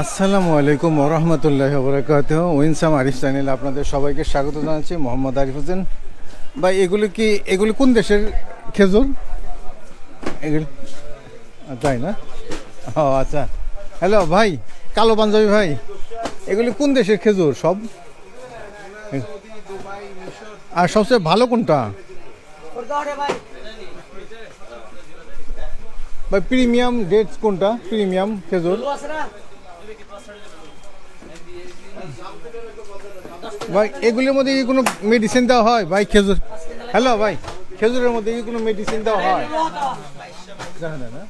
আসসালামু আলাইকুম ওয়া রাহমাতুল্লাহি ওয়া বারাকাতুহু। উইনসাম আরিফ চ্যানেলে আপনাদের সবাইকে স্বাগত জানাচ্ছি। মোহাম্মদ আরিফ হোসেন। ভাই এগুলি কোন দেশের খেজুর? এগুলি তাই না? ও আচ্ছা। হ্যালো ভাই, কালো পাঞ্জাবি ভাই, এগুলি কোন দেশের খেজুর সব? আর সবচেয়ে ভালো কোনটা ভাই? প্রিমিয়াম ডেটস কোনটা? প্রিমিয়াম খেজুর ভাই, এগুলির মধ্যে কি কোনো মেডিসিন দেওয়া হয় ভাই? খেজুর, হ্যালো ভাই, খেজুরের মধ্যে কি কোনো মেডিসিন দেওয়া হয়? জানেন না?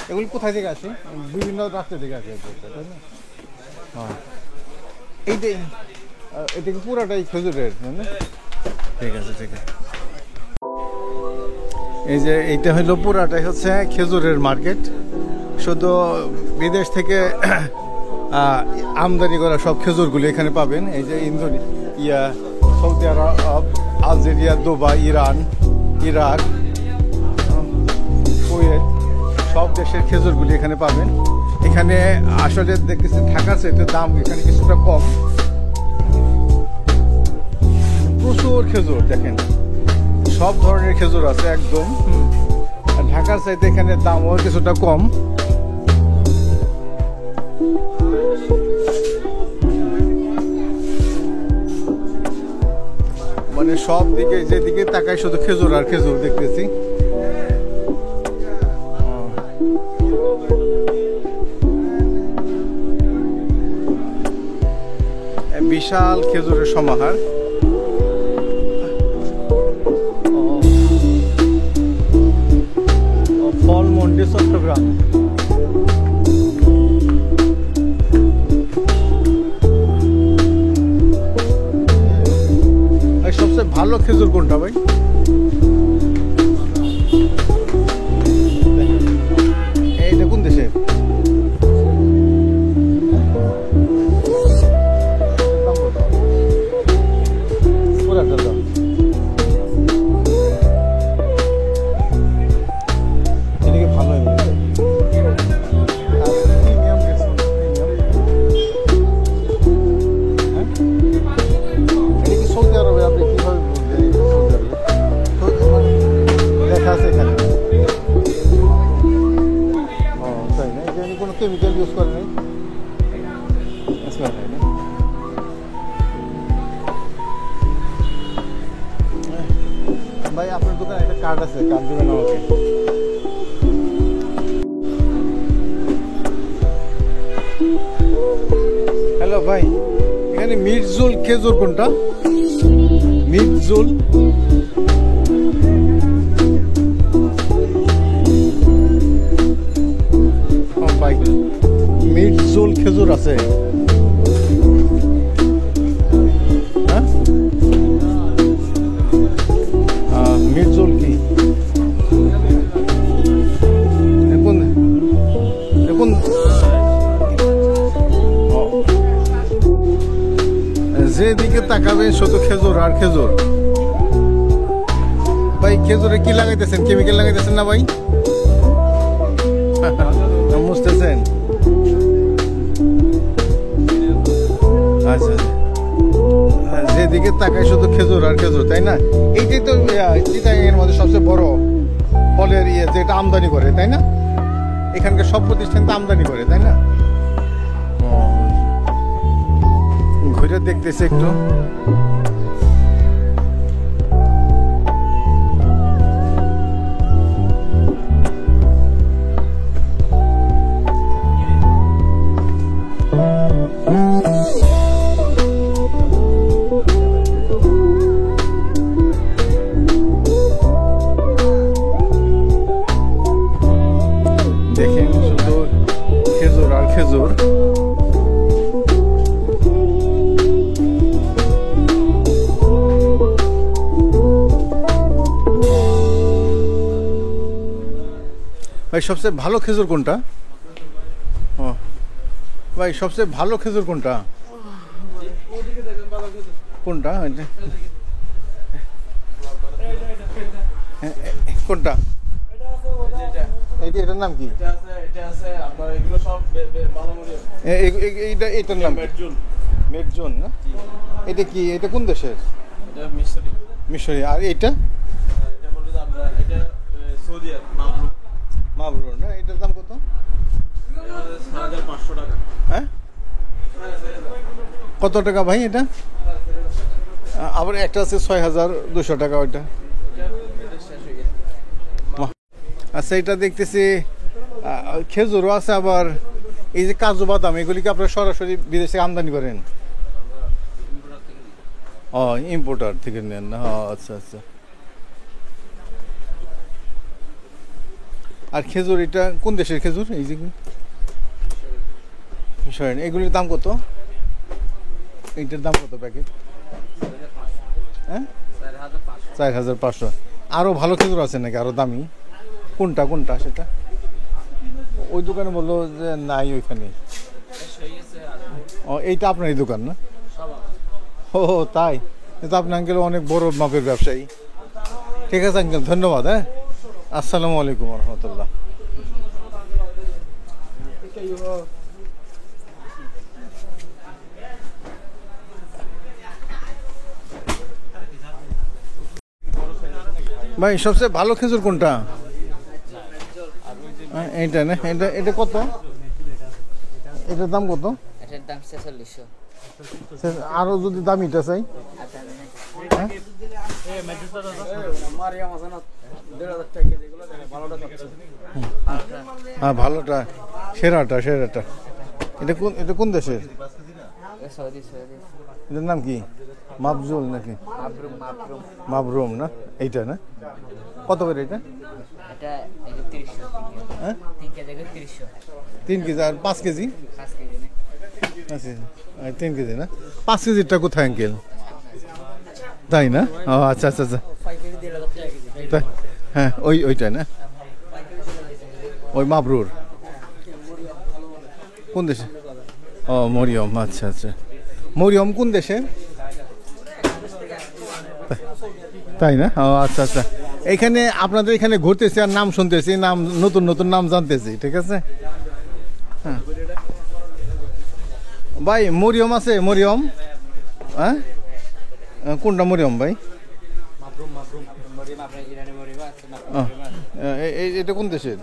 এগুলি কোথায় থেকে আসে? বিভিন্ন রাস্তা থেকে আসে, তাই না? হ্যাঁ, এটা কি পুরাটাই খেজুরের? ঠিক আছে, ঠিক আছে। এই যে এইটা হলো পুরাটাই হচ্ছে খেজুরের মার্কেট। শুধু বিদেশ থেকে আমদানি করা সব খেজুরগুলি এখানে পাবেন। এই যে Saudi Arabia, Algeria, Dubai, Iran, Iraq, Kuwait, সব দেশের খেজুরগুলি এখানে পাবেন। এখানে আসলে দেখতেছেন ঢাকার চাইতে দাম এখানে কিছুটা কম। প্রচুর খেজুর, দেখেন সব ধরনের খেজুর আছে একদম। ঢাকার চাইতে এখানে দামও কিছুটা কম। মানে সব দিকে যেদিকে তাকাই শুধু খেজুর আর খেজুর দেখতেছি। বিশাল খেজুরের সমাহার। ফল মন্ডি চট্টগ্রাম। সবচেয়ে ভালো খেজুর কোনটা ভাই? এইটা কোন দেশে? কেমিক্যাল ইউজ করে নাই ভাই? আপনার দোকানে একটা কার্ড আছে, কার্ড দেবেন আমাকে। হ্যালো ভাই, এখানে মির্জুল খেজুর কোনটা? মির্জুল মির্জুল খেজুর আছে? হ্যাঁ, মির্জুল কি? দেখুন দেখুন, যেদিকে তাকাবেন শুধু খেজুর আর খেজুর। ভাই খেজুরে কি লাগাইতেছেন? কেমিক্যাল লাগাইতেছেন না ভাই? বুঝতেছেন? আচ্ছা, যেদিকে তাকাই শুধু খেজুর আর খেজুর, তাই না? এইটাই তো চিটাগাংয়ের মধ্যে সবচেয়ে বড় ফলের যেটা আমদানি করে, তাই না? এখানকার সব প্রতিষ্ঠান তো আমদানি করে, তাই না? ঘুরে দেখতেছে একটু। দেখেন শুধু খেজুর আর খেজুর। ভাই সবচেয়ে ভালো খেজুর কোনটা? ও ভাই, সবচেয়ে ভালো খেজুর কোনটা? কোনটা? কোনটা? এটার নাম কি? এটার নাম মেডজোন না? এটা কি? এটা কোন দেশের? মিশরি। আর এইটা মাবরুর না? এটার দাম কত? হ্যাঁ, কত টাকা ভাই এটা? আবার একটা আছে 6200 টাকা ওইটা। আচ্ছা, এটা দেখতেছি খেজুরও আছে, আবার এই যে কাজু বাদাম, এগুলিকে আপনারা সরাসরি বিদেশে আমদানি করেন? ও, ইম্পোর্টার থেকে নেন না? আচ্ছা আচ্ছা। আর খেজুর এটা কোন দেশের খেজুর? এই যে এগুলির দাম কত? এইটার দাম কত প্যাকেট? হ্যাঁ, 4500। আরও ভালো খেজুর আছে নাকি, আরও দামি? কোনটা কোনটা সেটা? ওই দোকানে বললো যে নাই ওইখানে। ও, এইটা আপনার এই দোকান না? ও তাই? তো আপনি আঙ্কেল অনেক বড় মাপের ব্যবসায়ী। ঠিক আছে আঙ্কেল, ধন্যবাদ। হ্যাঁ, আসসালামু আলাইকুম রহমতুল্লাহ। ভাই সবচেয়ে ভালো খেজুর কোনটা? এইটা না? এটা এটা কত? এটার দাম কত? এটার দাম 4600। আরো যদি দামিটা চাই? হ্যাঁ, ভালোটা, সেরাটা সেরাটা। এটা কোন দেশের? সৌদি। এটার নাম কি? মাবজুল নাকি মাবরুম না? এইটা না? কত করে এটা? এটা 300। হ্যাঁ, 3 কেজি 300। 3 কেজি আর 5 কেজি? 5 কেজি না? আচ্ছা, 3 কেজি না? 5 কেজিটা কোথায় আঙ্কেল? তাই না? ও আচ্ছা আচ্ছা আচ্ছা। 5 কেজি 1500 টাকা কেজি। হ্যাঁ, ওইটা না? ওই মাবরুর কোন দেশে? ও, মরিয়ম। আচ্ছা আচ্ছা। মরিয়ম কোন দেশে? তাই না? ও আচ্ছা আচ্ছা। এখানে আপনাদের এখানে ঘুরতেছি আর নাম শুনতেছি, নাম নতুন নতুন নাম জানতেছি। ঠিক আছে। হ্যাঁ ভাই, মরিয়ম আছে? মরিয়ম? হ্যাঁ, কোনটা মরিয়ম ভাই? এটা কোন দেশের?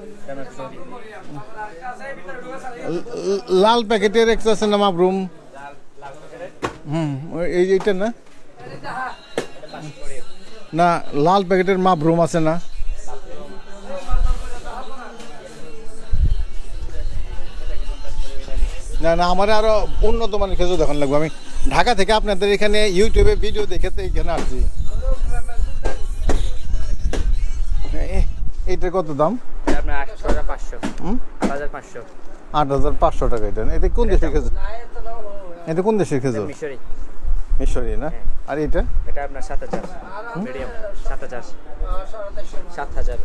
লাল প্যাকেটের একটা আছে না মাবরুম? এইটা না? না, লাল প্যাকেটের মাবরুম আছে না? না না, আমার আরো উন্নত মানের খেজুর দেখান লাগবে। আমি ঢাকা থেকে আপনাদের এখানে ইউটিউবে ভিডিও দেখে তো এখানে আসছি। এইটার কত দাম? আপনার 8500। 8500। 8500 টাকা। এটা কোন দেশের খেজুর? এটা কোন দেশের খেজুর? মিশরি। মিশরি না? আর এটা? এটা আপনার 7000 মিডিয়াম। 7000।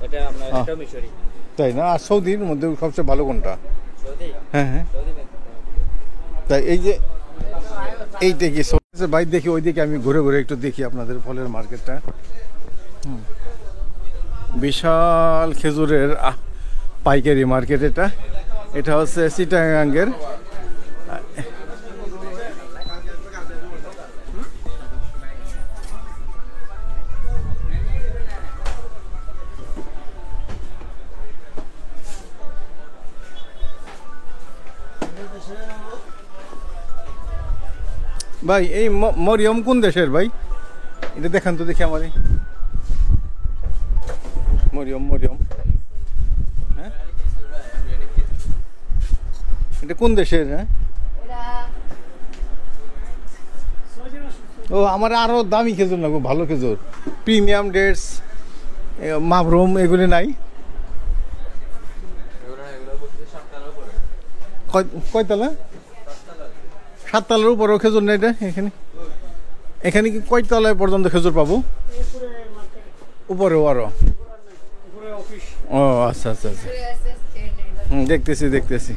এটা আপনার এটাও মিশরি। তাই না? আর সৌদির মধ্যে সবচেয়ে ভালো কোনটা? সৌদি। হ্যাঁ হ্যাঁ। সৌদি। তাই এই যে এইটা কি সৌদি? বাইরে দেখি, ওইদিকে আমি ঘুরে ঘুরে একটু দেখি আপনাদের ফলের মার্কেটটা। বিশাল খেজুরের পাইকারি মার্কেট এটা। এটা হচ্ছে চিটাগাঙ্গের। ভাই এই মরিয়ম কোন দেশের ভাই? এটা দেখান তো দেখি আমারে। মরিয়ম হ্যাঁ, এটা কোন দেশের? হ্যাঁ, ও, আমার আরো দামি খেজুর লাগবে, ভালো খেজুর, প্রিমিয়াম ডেটস, মাবরুম, এগুলি নাই? কয়তলা? 7 তলার উপরেও খেজুর নেই এটা? এখানে কি কয় তলায় পর্যন্ত খেজুর পাবো? উপরেও আরো? ও আচ্ছা আচ্ছা আচ্ছা। দেখতেছি।